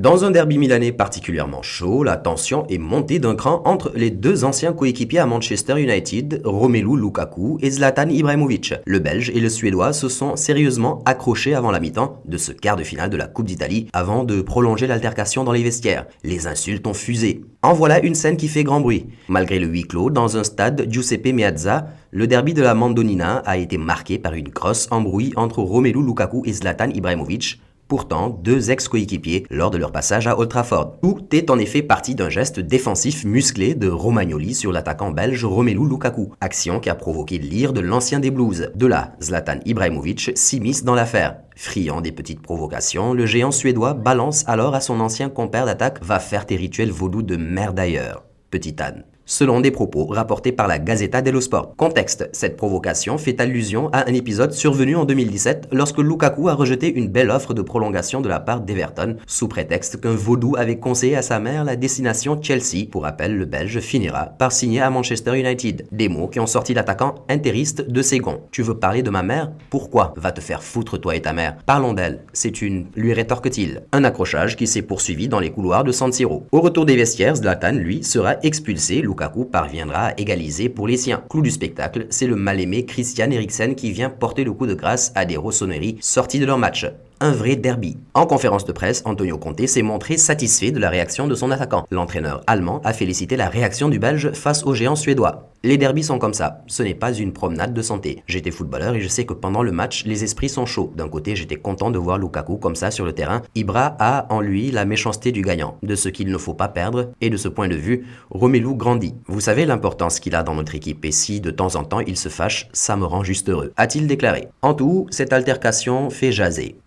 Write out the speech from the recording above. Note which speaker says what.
Speaker 1: Dans un derby milanais particulièrement chaud, la tension est montée d'un cran entre les deux anciens coéquipiers à Manchester United, Romelu Lukaku et Zlatan Ibrahimovic. Le Belge et le Suédois se sont sérieusement accrochés avant la mi-temps de ce quart de finale de la Coupe d'Italie avant de prolonger l'altercation dans les vestiaires. Les insultes ont fusé. En voilà une scène qui fait grand bruit. Malgré le huis clos dans un stade Giuseppe Meazza, le derby de la Madonnina a été marqué par une grosse embrouille entre Romelu Lukaku et Zlatan Ibrahimovic, pourtant deux ex-coéquipiers lors de leur passage à Old Trafford. Tout est en effet parti d'un geste défensif musclé de Romagnoli sur l'attaquant belge Romelu Lukaku, action qui a provoqué l'ire de l'ancien des Blues. De là, Zlatan Ibrahimovic s'immisce dans l'affaire. Friand des petites provocations, le géant suédois balance alors à son ancien compère d'attaque « Va faire tes rituels vaudous de merde ailleurs, petit âne ». Selon des propos rapportés par la Gazzetta dello Sport. Contexte, cette provocation fait allusion à un épisode survenu en 2017 lorsque Lukaku a rejeté une belle offre de prolongation de la part d'Everton sous prétexte qu'un vaudou avait conseillé à sa mère la destination Chelsea. Pour rappel, le Belge finira par signer à Manchester United. Des mots qui ont sorti l'attaquant intériste de ses gonds. Tu veux parler de ma mère? Pourquoi? Va te faire foutre toi et ta mère. Parlons d'elle. C'est une, lui rétorque-t-il. Un accrochage qui s'est poursuivi dans les couloirs de San Siro. Au retour des vestiaires, Zlatan, lui, sera expulsé. Lukaku parviendra à égaliser pour les siens. Clou du spectacle, c'est le mal-aimé Christian Eriksen qui vient porter le coup de grâce à des rossonneries sorties de leur match. Un vrai derby. En conférence de presse, Antonio Conte s'est montré satisfait de la réaction de son attaquant. L'entraîneur allemand a félicité la réaction du Belge face au géant suédois. Les derbys sont comme ça, ce n'est pas une promenade de santé. J'étais footballeur et je sais que pendant le match, les esprits sont chauds. D'un côté, j'étais content de voir Lukaku comme ça sur le terrain. Ibra a en lui la méchanceté du gagnant, de ce qu'il ne faut pas perdre, et de ce point de vue, Romelu grandit. Vous savez l'importance qu'il a dans notre équipe, et si de temps en temps il se fâche, ça me rend juste heureux, a-t-il déclaré. En tout, cette altercation fait jaser.